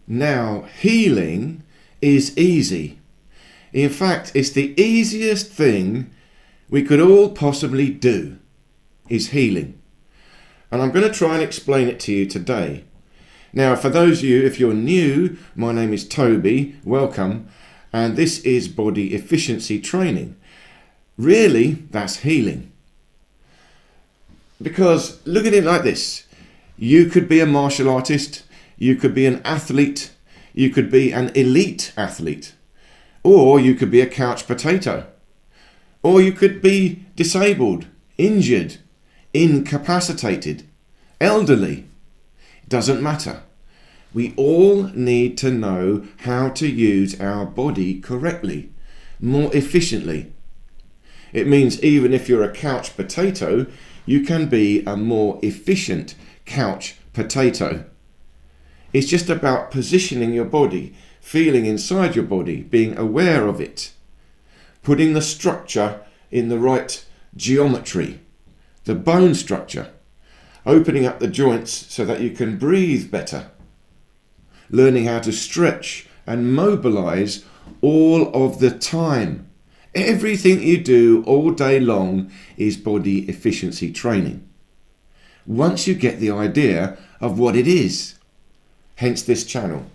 Now, healing is easy. In fact, it's the easiest thing we could all possibly do, is healing. And I'm going to try and explain it to you today. Now, for those of you, if you're new, my name is Toby, welcome, and this is body efficiency training. Really, that's healing. Because look at it like this. You could be a martial artist, you could be an athlete, you could be an elite athlete, or you could be a couch potato, or you could be disabled, injured, incapacitated, elderly. It doesn't matter. We all need to know how to use our body correctly, more efficiently. It means even if you're a couch potato, you can be a more efficient couch potato. It's just about positioning your body, feeling inside your body, being aware of it, putting the structure in the right geometry, the bone structure, opening up the joints so that you can breathe better, learning how to stretch and mobilize all of the time. Everything you do all day long is body efficiency training. Once you get the idea of what it is, hence this channel.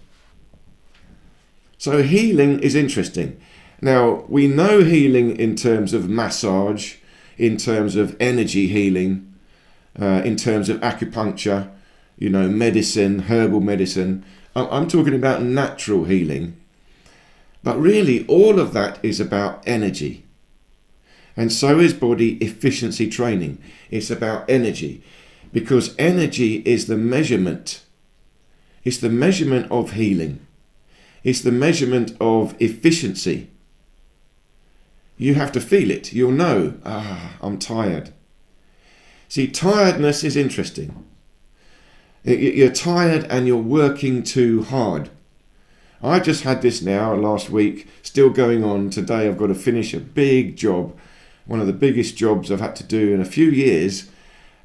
So healing is interesting. Now, we know healing in terms of massage, in terms of energy healing, in terms of acupuncture, medicine, herbal medicine. I'm talking about natural healing. But really, all of that is about energy. And so is body efficiency training. It's about energy. Because energy is the measurement. It's the measurement of healing. It's the measurement of efficiency. You have to feel it. You'll know, I'm tired. See, tiredness is interesting. You're tired and you're working too hard. I just had this now last week, still going on. Today I've got to finish a big job, one of the biggest jobs I've had to do in a few years,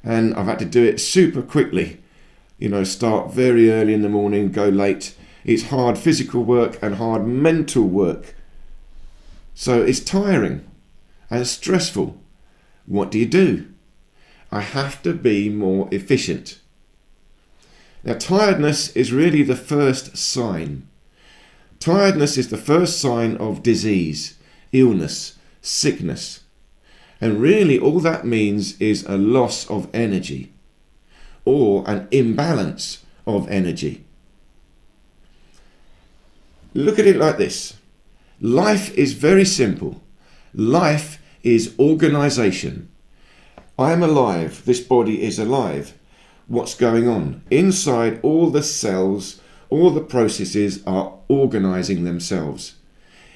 and I've had to do it super quickly. Start very early in the morning, go late. It's hard physical work and hard mental work. So it's tiring and stressful. What do? I have to be more efficient. Now, tiredness is really the first sign. Tiredness is the first sign of disease, illness, sickness. And really all that means is a loss of energy or an imbalance of energy. Look at it like this. Life is very simple. Life is organization. I am alive. This body is alive. What's going on? Inside, all the cells, all the processes are organizing themselves.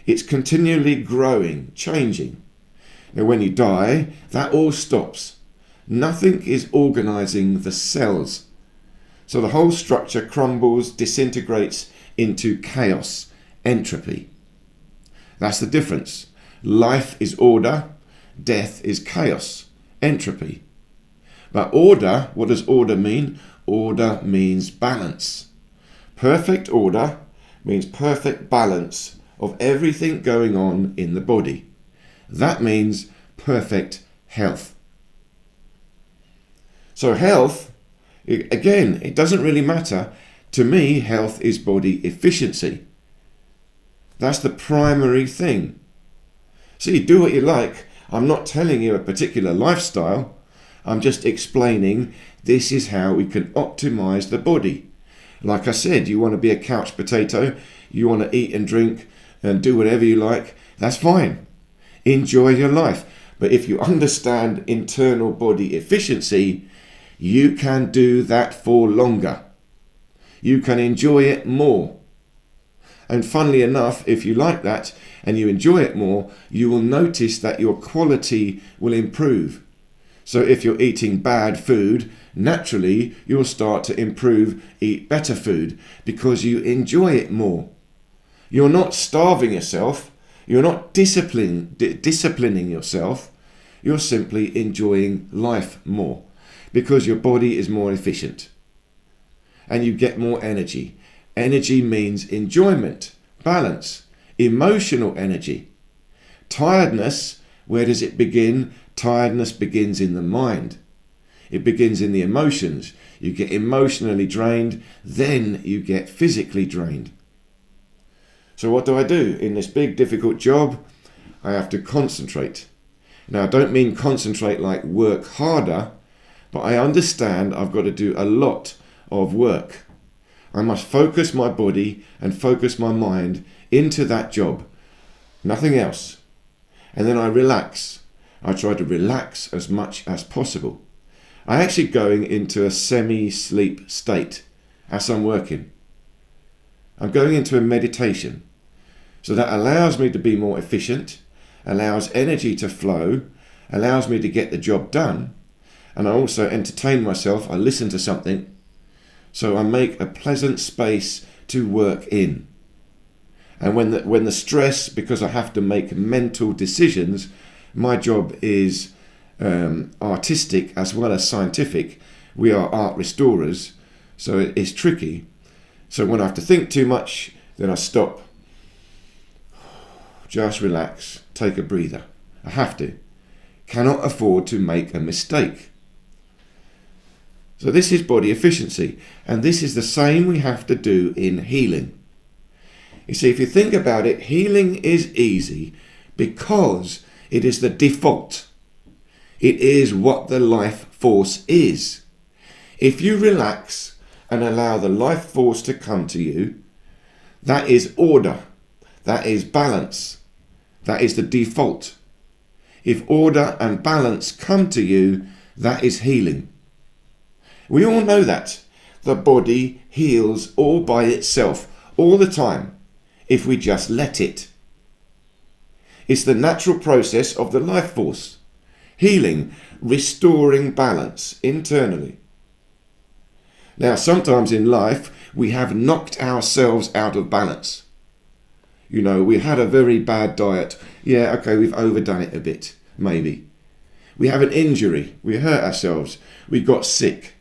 It's continually growing, changing. Now, when you die, that all stops. Nothing is organizing the cells. So the whole structure crumbles, disintegrates into chaos, entropy. That's the difference. Life is order, death is chaos, entropy. But order, what does order mean? Order means balance. Perfect order means perfect balance of everything going on in the body. That means perfect health. So health, again, it doesn't really matter. To me, health is body efficiency. That's the primary thing. See, do what you like. I'm not telling you a particular lifestyle. I'm just explaining this is how we can optimize the body. Like I said, you want to be a couch potato, you want to eat and drink and do whatever you like, that's fine. Enjoy your life. But if you understand internal body efficiency, you can do that for longer. You can enjoy it more. And funnily enough, if you like that and you enjoy it more, you will notice that your quality will improve. So if you're eating bad food, naturally you'll start to eat better food because you enjoy it more. You're not starving yourself. You're not disciplining yourself. You're simply enjoying life more because your body is more efficient and you get more energy. Energy means enjoyment, balance, emotional energy. Tiredness, where does it begin? Tiredness begins in the mind. It begins in the emotions. You get emotionally drained, then you get physically drained. So what do I do? In this big, difficult job, I have to concentrate. Now, I don't mean concentrate like work harder, but I understand I've got to do a lot of work. I must focus my body and focus my mind into that job, nothing else. And then I relax. I try to relax as much as possible. I'm actually going into a semi-sleep state as I'm working. I'm going into a meditation. So that allows me to be more efficient, allows energy to flow, allows me to get the job done, and I also entertain myself. I listen to something, so I make a pleasant space to work in. And when the stress, because I have to make mental decisions, my job is artistic as well as scientific. We are art restorers, so it's tricky. So when I have to think too much, then I stop. Just relax, take a breather. I have to. Cannot afford to make a mistake. So this is body efficiency, and this is the same we have to do in healing. You see, if you think about it, healing is easy because it is the default. It is what the life force is. If you relax and allow the life force to come to you, that is order, that is balance, that is the default. If order and balance come to you, that is healing. We all know that. The body heals all by itself, all the time, if we just let it. It's the natural process of the life force. Healing, restoring balance internally. Now, sometimes in life, we have knocked ourselves out of balance. You know, we had a very bad diet. Yeah, okay, we've overdone it a bit, maybe. We have an injury. We hurt ourselves. We got sick.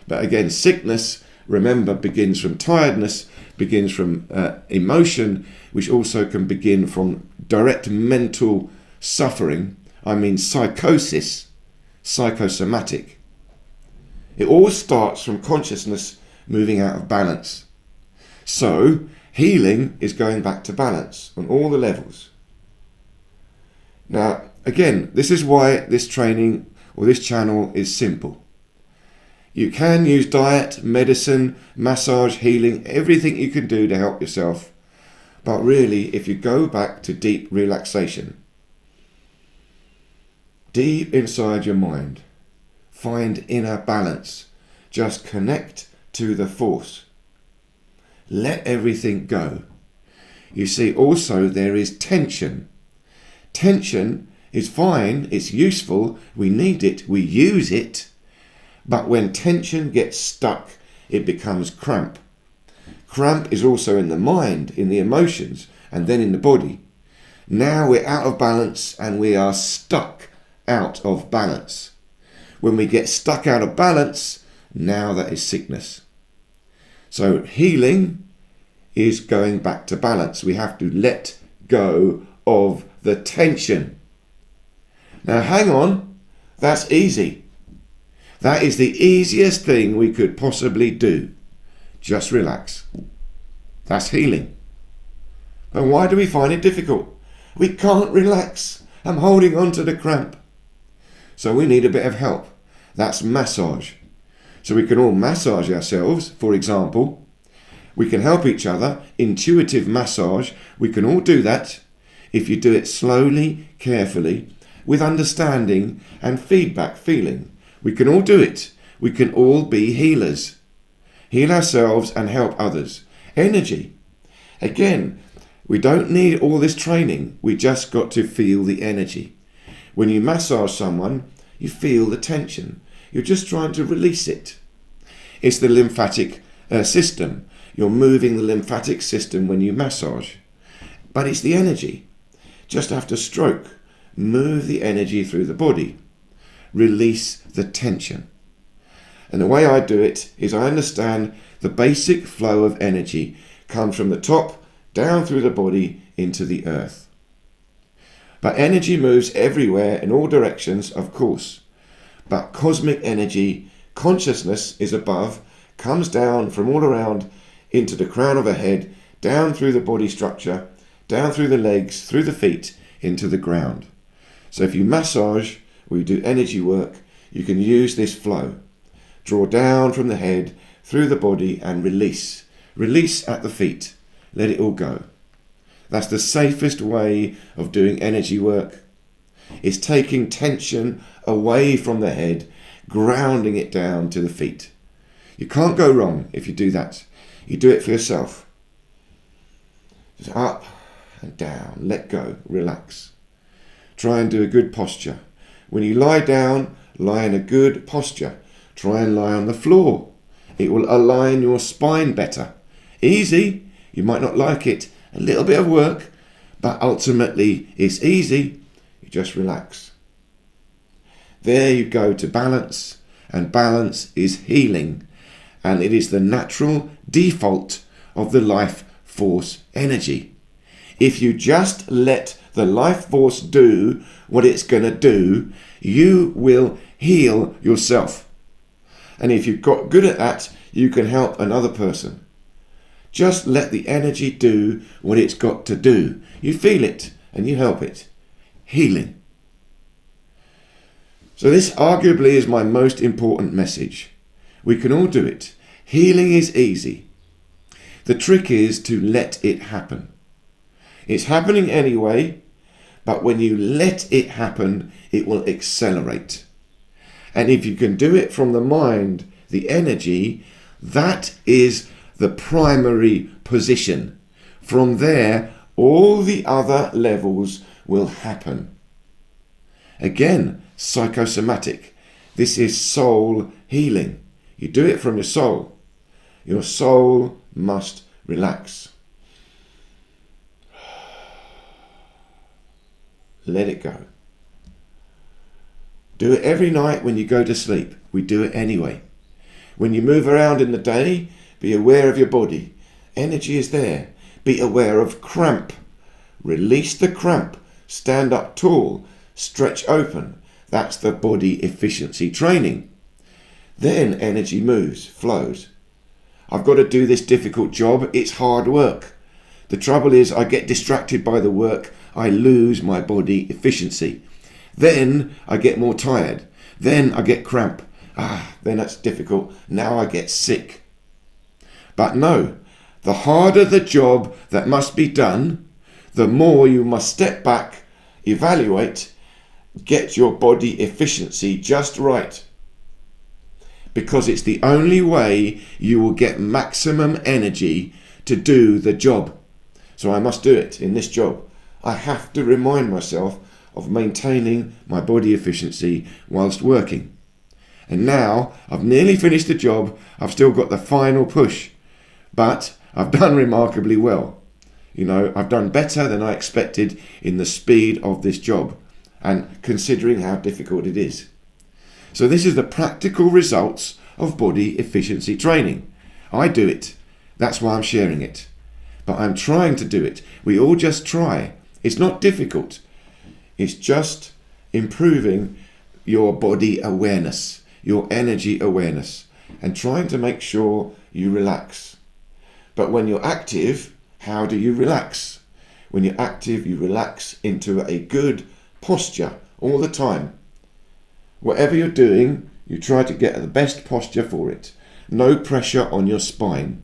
But again, sickness, remember, begins from tiredness, begins from emotion, which also can begin from direct mental suffering. I mean psychosis, psychosomatic. It all starts from consciousness moving out of balance. So, healing is going back to balance on all the levels. Now, again, this is why this training or this channel is simple. You can use diet, medicine, massage, healing, everything you can do to help yourself. But really, if you go back to deep relaxation, deep inside your mind, find inner balance. Just connect to the force. Let everything go. You see, also there is tension. Tension is fine, it's useful, we need it, we use it. But when tension gets stuck, it becomes cramp. Cramp is also in the mind, in the emotions, and then in the body. Now we're out of balance and we are stuck out of balance. When we get stuck out of balance, now that is sickness. So healing is going back to balance. We have to let go of the tension. Now hang on, that's easy. That is the easiest thing we could possibly do. Just relax. That's healing. But why do we find it difficult? We can't relax. I'm holding on to the cramp. So we need a bit of help. That's massage. So we can all massage ourselves, for example. We can help each other. Intuitive massage. We can all do that if you do it slowly, carefully, with understanding and feedback feeling. We can all do it. We can all be healers. Heal ourselves and help others. Energy. Again, we don't need all this training. We just got to feel the energy. When you massage someone, you feel the tension. You're just trying to release it. It's the lymphatic system. You're moving the lymphatic system when you massage. But it's the energy. Just after stroke, move the energy through the body. Release the tension. And the way I do it is I understand The basic flow of energy comes from the top down through the body into the earth. But energy moves everywhere in all directions, of course. But cosmic energy, consciousness is above, comes down from all around into the crown of a head, down through the body structure, down through the legs, through the feet, into the ground. So if you massage or you do energy work, you can use this flow. Draw down from the head, through the body, and release. Release at the feet. Let it all go. That's the safest way of doing energy work. It's taking tension away from the head, grounding it down to the feet. You can't go wrong if you do that. You do it for yourself. Just up and down. Let go. Relax. Try and do a good posture. When you lie down, lie in a good posture. Try and lie on the floor. It will align your spine better. Easy. You might not like it. A little bit of work, but ultimately it's easy. You just relax. There you go to balance, and balance is healing, and it is the natural default of the life force energy. If you just let the life force do what it's going to do, you will heal yourself. And if you've got good at that, you can help another person. Just let the energy do what it's got to do. You feel it and you help it. Healing. So this arguably is my most important message. We can all do it. Healing is easy. The trick is to let it happen. It's happening anyway, but when you let it happen, it will accelerate. And if you can do it from the mind, the energy, that is the primary position. From there, all the other levels will happen. Again, psychosomatic. This is soul healing. You do it from your soul. Your soul must relax. Let it go. Do it every night when you go to sleep. We do it anyway. When you move around in the day, be aware of your body. Energy is there. Be aware of cramp. Release the cramp. Stand up tall. Stretch open. That's the body efficiency training. Then energy moves, flows. I've got to do this difficult job. It's hard work. The trouble is I get distracted by the work. I lose my body efficiency. Then I get more tired. Then I get cramp. Then that's difficult. Now I get sick. But no, the harder the job that must be done, the more you must step back, evaluate, get your body efficiency just right. Because it's the only way you will get maximum energy to do the job. So I must do it in this job. I have to remind myself of maintaining my body efficiency whilst working. And now I've nearly finished the job. I've still got the final push. But I've done remarkably well. I've done better than I expected in the speed of this job, and considering how difficult it is. So this is the practical results of body efficiency training. I do it. That's why I'm sharing it. But I'm trying to do it. We all just try. It's not difficult. It's just improving your body awareness, your energy awareness, and trying to make sure you relax. But when you're active, how do you relax? When you're active, you relax into a good posture all the time. Whatever you're doing, you try to get the best posture for it. No pressure on your spine.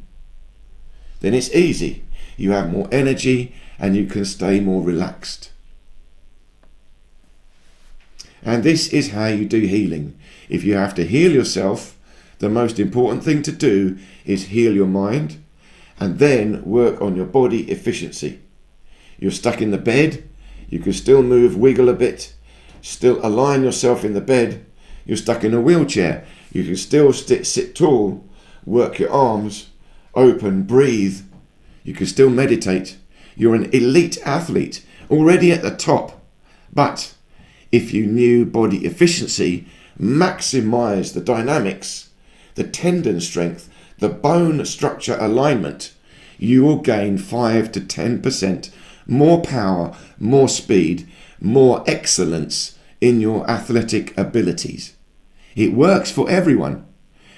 Then it's easy. You have more energy and you can stay more relaxed. And this is how you do healing. If you have to heal yourself, the most important thing to do is heal your mind and then work on your body efficiency. You're stuck in the bed, you can still move, wiggle a bit, still align yourself in the bed. You're stuck in a wheelchair, you can still sit tall, work your arms, open, breathe. You can still meditate. You're an elite athlete, already at the top. But if you knew body efficiency, maximize the dynamics, the tendon strength, the bone structure alignment, you will gain 5 to 10% more power, more speed, more excellence in your athletic abilities. It works for everyone.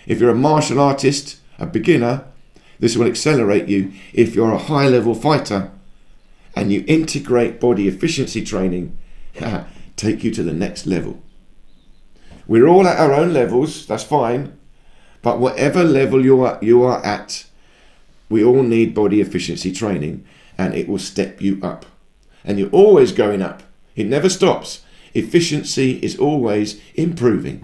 If you're a martial artist, a beginner, this will accelerate you. If you're a high-level fighter and you integrate body efficiency training, take you to the next level. We're all at our own levels, that's fine, but whatever level you are at, we all need body efficiency training, and it will step you up. And you're always going up. It never stops. Efficiency is always improving.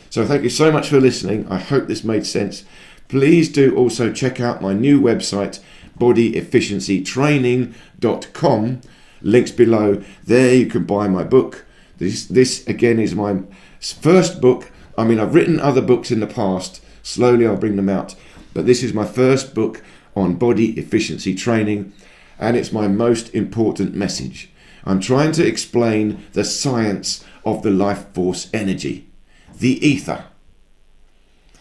So thank you so much for listening. I hope this made sense. Please do also check out my new website, bodyefficiencytraining.com. Links below. There you can buy my book. This again is my first book. I mean, I've written other books in the past. Slowly I'll bring them out. But this is my first book on body efficiency training, and it's my most important message. I'm trying to explain the science of the life force energy, the ether.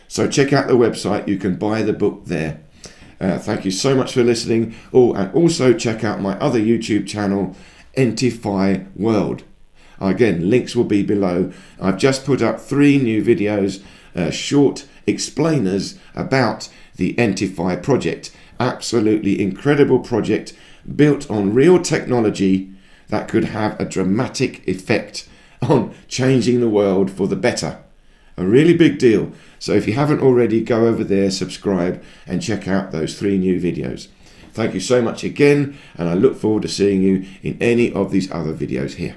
So check out the website. You can buy the book there. Thank you so much for listening. Oh, and also check out my other YouTube channel, Entify World. Again, links will be below. I've just put up 3 new videos, short explainers about the Entify project. Absolutely incredible project built on real technology that could have a dramatic effect on changing the world for the better. A really big deal. So if you haven't already, go over there, subscribe, and check out those 3 new videos. Thank you so much again, and I look forward to seeing you in any of these other videos here.